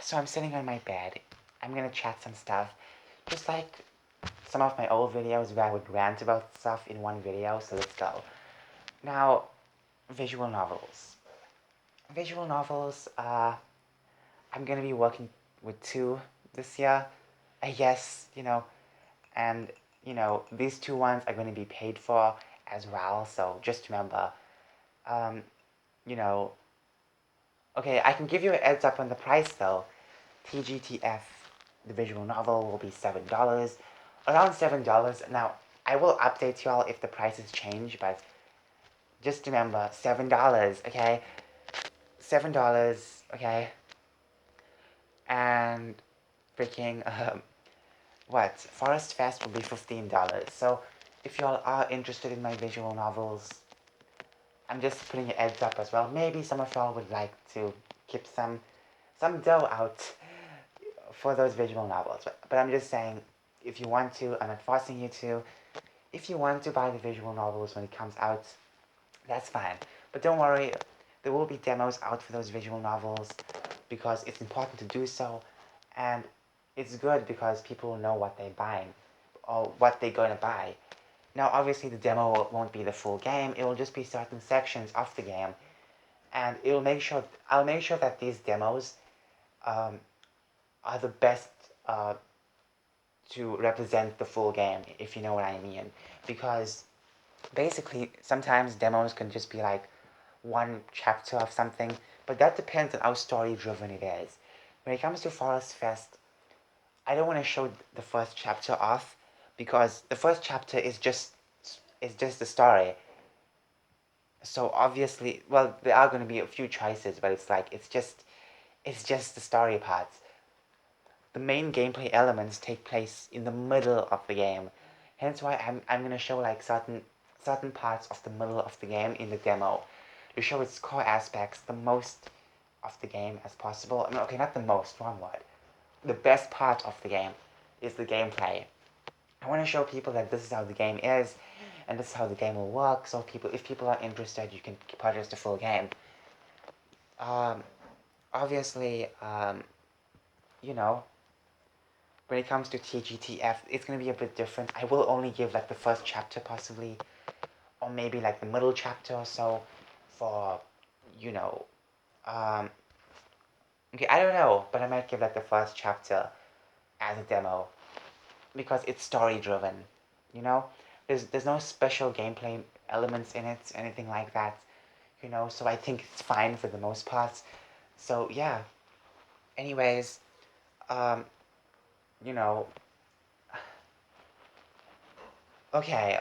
So I'm sitting on my bed. I'm gonna chat some stuff. Just like some of my old videos where I would rant about stuff in one video, so let's go. Now, visual novels. Visual novels, I'm gonna be working with two this year. I guess, and, these two ones are gonna be paid for as well, so just remember, um, you know, okay, I can give you a heads up on the price though. TGTF, the visual novel, will be $7. Around $7. Now, I will update y'all if the prices change, but just remember, $7, okay? $7, okay? And freaking, what? Forest Fest will be $15. So, if y'all are interested in my visual novels, I'm just putting a heads up as well. Maybe some of y'all would like to keep some dough out for those visual novels. But I'm just saying, if you want to, I'm not forcing you to. If you want to buy the visual novels when it comes out, that's fine. But don't worry, there will be demos out for those visual novels because it's important to do so, and it's good because people will know what they're buying or what they're going to buy. Now, obviously, the demo won't be the full game. It will just be certain sections of the game, and I'll make sure that these demos um, are the best to represent the full game, if you know what I mean. Because basically, sometimes demos can just be like one chapter of something, but that depends on how story driven it is. When it comes to Forest Fest, I don't want to show the first chapter off because the first chapter is just the story. So obviously, well, there are going to be a few choices, but it's just the story parts. The main gameplay elements take place in the middle of the game. Hence why I'm gonna show like certain parts of the middle of the game in the demo to show its core aspects, the most of the game as possible. No, okay, not the most, wrong word. The best part of the game is the gameplay. I want to show people that this is how the game is, and this is how the game will work. So if people are interested, you can purchase the full game. Um, obviously, you know, when it comes to TGTF, it's gonna be a bit different. I will only give like the first chapter possibly, or maybe like the middle chapter or so, for, you know, um, okay, I don't know, but I might give like the first chapter as a demo because it's story driven, you know. There's no special gameplay elements in it, anything like that, So I think it's fine for the most part. So yeah. Anyways, um, you know, okay,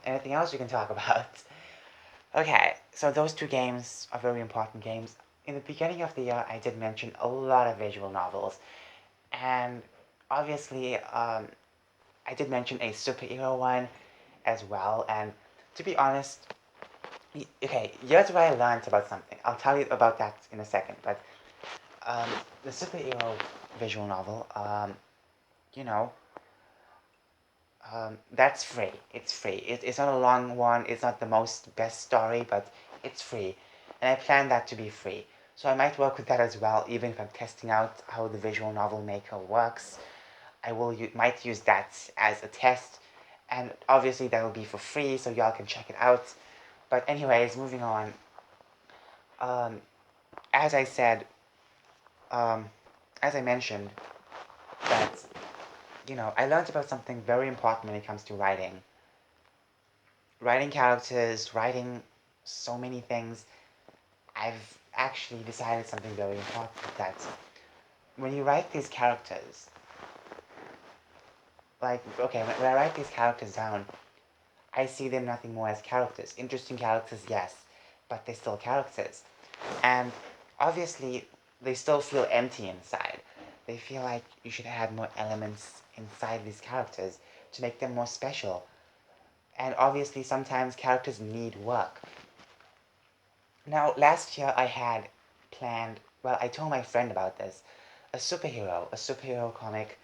anything else you can talk about? Okay, so those two games are very important games. In the beginning of the year, I did mention a lot of visual novels, and obviously, I did mention a superhero one as well, and to be honest, okay, here's what I learned about something. I'll tell you about that in a second, but um, the superhero visual novel, you know, that's free. It's free. It's not a long one. It's not the most best story, but it's free. And I plan that to be free. So I might work with that as well, even if I'm testing out how the visual novel maker works. Might use that as a test. And obviously that will be for free, so y'all can check it out. But anyways, moving on. Um, as I said, um, as I mentioned, that, I learned about something very important when it comes to writing. Writing characters, writing so many things, I've actually decided something very important, that when you write these characters, like, okay, when I write these characters down, I see them nothing more as characters. Interesting characters, yes, but they're still characters. And obviously, they still feel empty inside. They feel like you should add more elements inside these characters to make them more special. And obviously, sometimes characters need work. Now, last year I had planned, well, I told my friend about this, a superhero comic,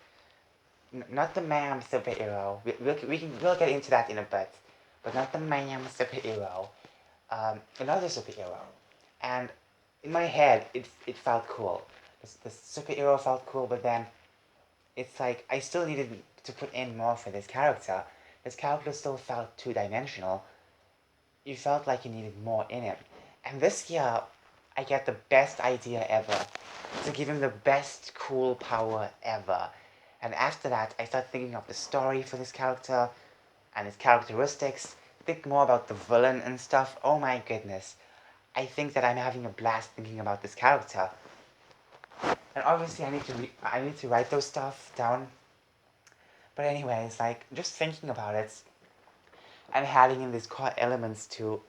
not the ma'am superhero, we'll get into that in a bit, but not the ma'am superhero, another superhero. And in my head, it felt cool. The superhero felt cool, but then it's like I still needed to put in more for this character. This character still felt two-dimensional. You felt like you needed more in him. And this year, I get the best idea ever to give him the best cool power ever. And after that, I start thinking of the story for this character and his characteristics, think more about the villain and stuff. Oh my goodness. I think that I'm having a blast thinking about this character. And obviously I need to write those stuff down. But anyways, like just thinking about it and adding in these core elements to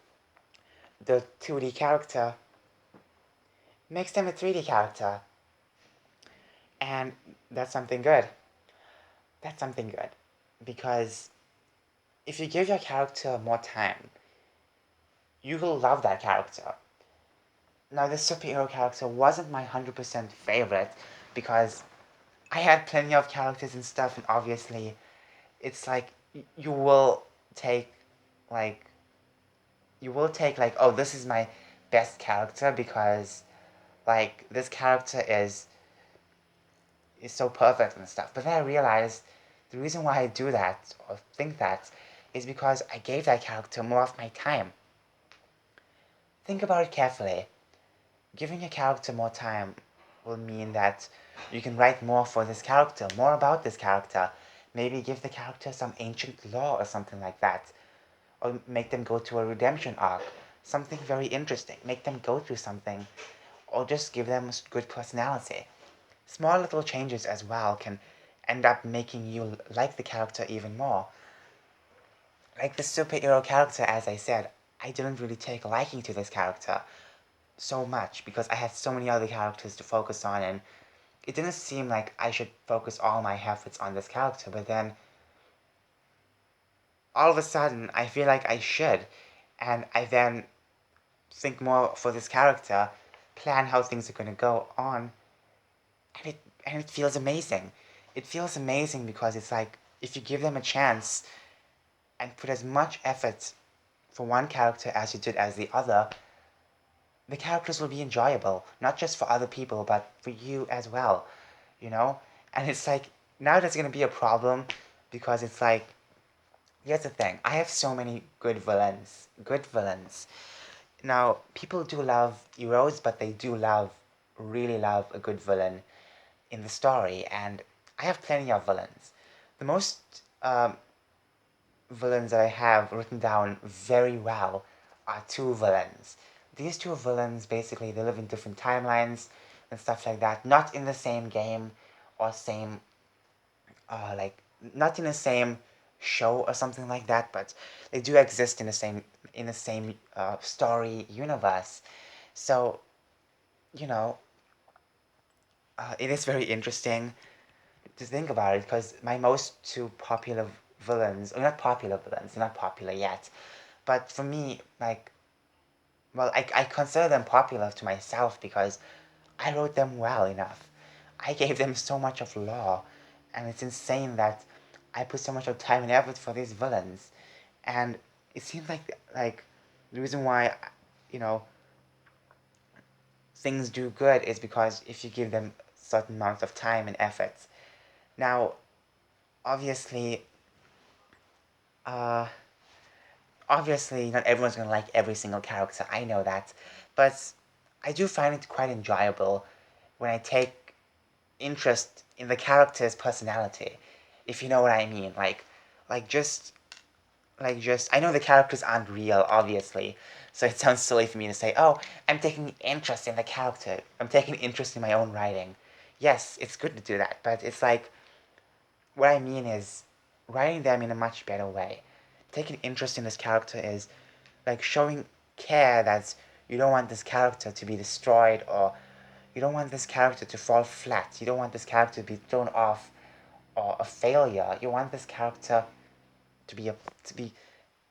the 2D character makes them a 3D character. And that's something good. That's something good. Because if you give your character more time, you will love that character. Now, this superhero character wasn't my 100% favorite because I had plenty of characters and stuff, and obviously, it's like you will take, like, oh, this is my best character because, like, this character is so perfect and stuff. But then I realized the reason why I do that or think that is because I gave that character more of my time. Think about it carefully. Giving a character more time will mean that you can write more for this character, more about this character. Maybe give the character some ancient law or something like that. Or make them go to a redemption arc. Something very interesting. Make them go through something. Or just give them good personality. Small little changes as well can end up making you like the character even more. Like the superhero character, as I said, I didn't really take a liking to this character so much because I had so many other characters to focus on, and it didn't seem like I should focus all my efforts on this character. But then all of a sudden I feel like I should, and I then think more for this character, plan how things are going to go on, and it feels amazing. It feels amazing because it's like if you give them a chance and put as much effort for one character as you did as the other, the characters will be enjoyable, not just for other people, but for you as well, you know? And it's like, now there's gonna be a problem because it's like, here's the thing, I have so many good villains. Good villains. Now, people do love heroes, but they do really love a good villain in the story, and I have plenty of villains. The most villains that I have written down very well are two villains. These two villains basically they live in different timelines and stuff like that. Not in the same game or same like not in the same show or something like that, but they do exist in the same story universe. So you know, it is very interesting to think about it because my most two popular villains, or not popular villains, they're not popular yet, but for me, like, well, I consider them popular to myself because I wrote them well enough. I gave them so much of lore, and it's insane that I put so much of time and effort for these villains, and it seems like the reason why, you know, things do good is because if you give them certain amounts of time and effort. Now, obviously, uh, obviously not everyone's gonna like every single character. I know that, but I do find it quite enjoyable when I take interest in the character's personality, if you know what I mean. Like just, I know the characters aren't real, obviously, so it sounds silly for me to say, oh, I'm taking interest in the character. I'm taking interest in my own writing. Yes, it's good to do that, but it's like what I mean is writing them in a much better way. Taking interest in this character is like showing care that you don't want this character to be destroyed or you don't want this character to fall flat. You don't want this character to be thrown off or a failure. You want this character to be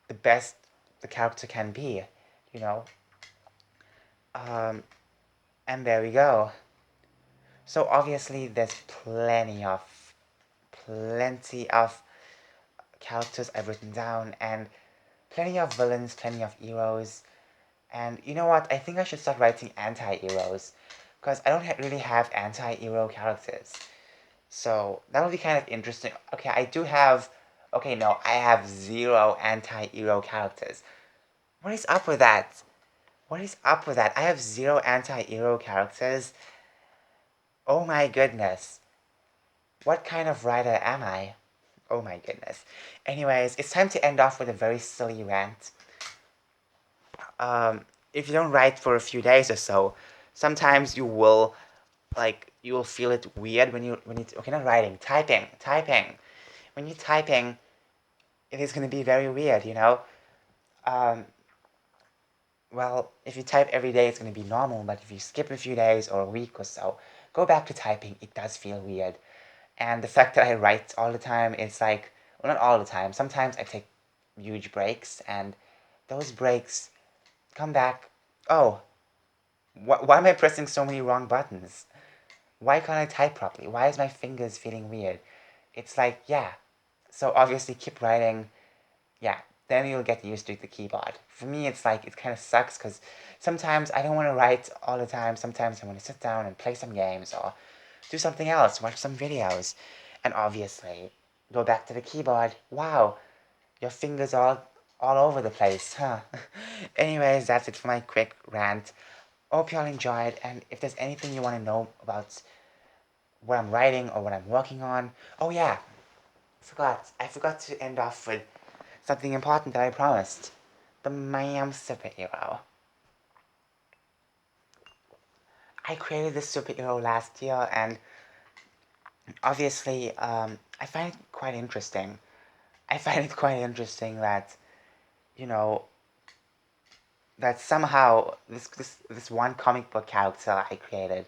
the best the character can be, you know. Um, and there we go. So obviously there's plenty of characters I've written down and plenty of villains, plenty of heroes. And you know what? I think I should start writing anti-heroes because I don't really have anti-hero characters. So that would be kind of interesting. Okay, I do have. Okay, no, I have zero anti-hero characters. What is up with that? What is up with that? I have zero anti-hero characters. Oh my goodness. What kind of writer am I? Oh my goodness. Anyways, it's time to end off with a very silly rant. If you don't write for a few days or so, sometimes you will feel it weird when you okay, not writing, typing. When you're typing, it is going to be very weird, you know. Um, well, if you type every day, it's going to be normal, but if you skip a few days or a week or so, go back to typing, it does feel weird. And the fact that I write all the time, it's like, well, not all the time. Sometimes I take huge breaks, and those breaks come back. Oh, why am I pressing so many wrong buttons? Why can't I type properly? Why is my fingers feeling weird? It's like, yeah. So obviously keep writing. Yeah, then you'll get used to the keyboard. For me, it's like, it kind of sucks because sometimes I don't want to write all the time. Sometimes I want to sit down and play some games or do something else, watch some videos. And obviously, go back to the keyboard. Wow, your fingers all over the place, huh? Anyways, that's it for my quick rant. Hope y'all enjoyed, and if there's anything you want to know about what I'm writing or what I'm working on, oh yeah, I forgot to end off with something important that I promised. The Mayhem superhero. I created this superhero last year, and obviously, I find it quite interesting. I find it quite interesting that, you know, that somehow this one comic book character I created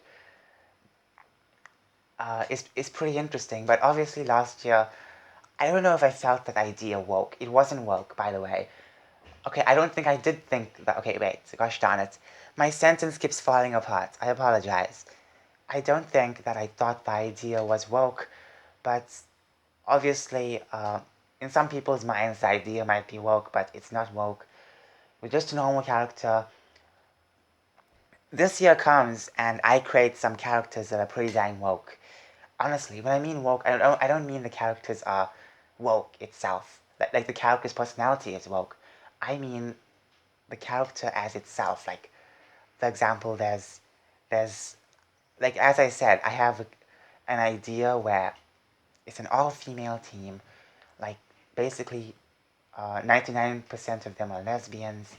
is pretty interesting. But obviously, last year, I don't know if I felt that idea woke. It wasn't woke, by the way. Okay, I don't think I did think that. Okay, wait, gosh darn it. My sentence keeps falling apart. I apologize. I don't think that I thought the idea was woke, but obviously, in some people's minds, the idea might be woke, but it's not woke. We're just a normal character. This year comes, and I create some characters that are pretty dang woke. Honestly, when I mean woke, I don't mean the characters are woke itself. Like the character's personality is woke. I mean the character as itself. Like, for example, there's like as I said, I have an idea where it's an all-female team. Like basically, 99% of them are lesbians.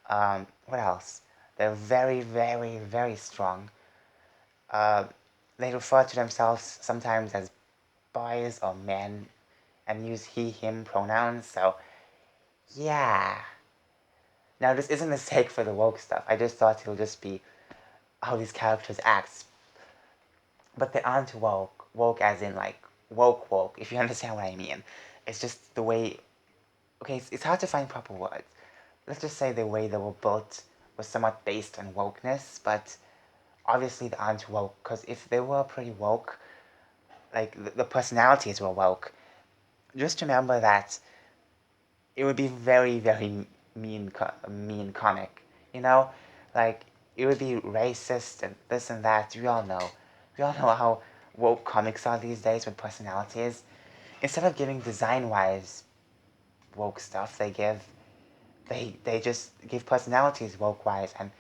What else? They're very, very, very strong. Uh, they refer to themselves sometimes as boys or men and use he, him pronouns. So, yeah. Now, this isn't a sake for the woke stuff. I just thought it'll just be how these characters act. But they aren't woke. Woke as in, like, woke, if you understand what I mean. It's just the way. Okay, it's hard to find proper words. Let's just say the way they were built was somewhat based on wokeness, but obviously they aren't woke. Because if they were pretty woke, like the personalities were woke, just remember that it would be very, very mean comic. You know, like it would be racist and this and that. We all know. We all know how woke comics are these days with personalities. Instead of giving design-wise woke stuff, they just give personalities woke-wise, and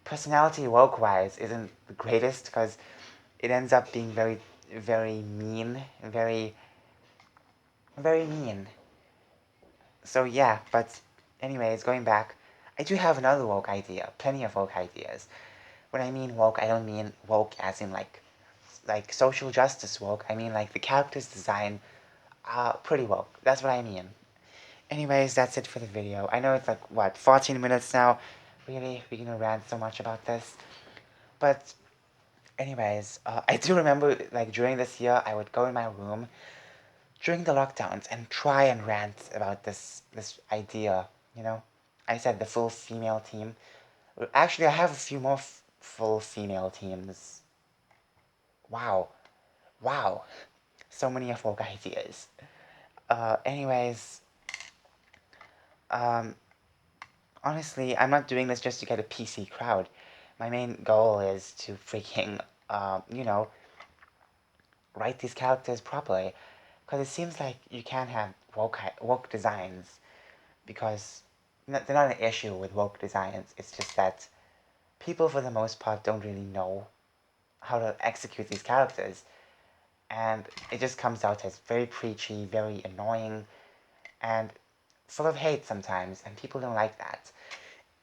personality woke-wise isn't the greatest because it ends up being very, very mean, very, very mean. So yeah, but anyways, going back, I do have another woke idea, plenty of woke ideas. When I mean woke, I don't mean woke as in like social justice woke. I mean like the characters design are pretty woke. That's what I mean. Anyways, that's it for the video. I know it's like what 14 minutes now. Really, we're gonna rant so much about this. But anyways, I do remember like during this year, I would go in my room during the lockdowns and try and rant about this idea. You know, I said the full female team. Actually, I have a few more full female teams. Wow, wow, so many folk ideas. Anyways, um, honestly, I'm not doing this just to get a PC crowd. my main goal is to freaking, you know, write these characters properly. Because it seems like you can't have woke designs because they're not an issue with woke designs. It's just that people, for the most part, don't really know how to execute these characters. And it just comes out as very preachy, very annoying, and full of hate sometimes. And people don't like that.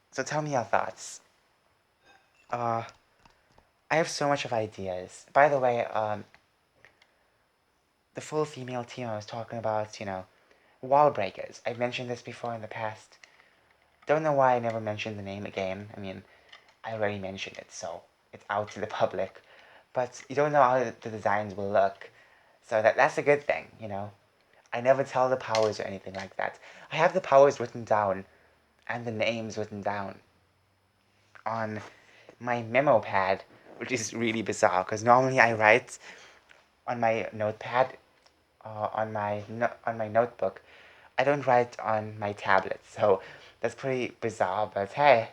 So tell me your thoughts. Uh, I have so much of ideas. By the way, the full female team I was talking about, wall breakers. I've mentioned this before in the past. Don't know why I never mentioned the name again. I mean, I already mentioned it, so it's out to the public. But you don't know how the designs will look. So that's a good thing. I never tell the powers or anything like that. I have the powers written down and the names written down on my memo pad, which is really bizarre because normally I write on my notepad, on my notebook. I don't write on my tablet, so that's pretty bizarre. But hey,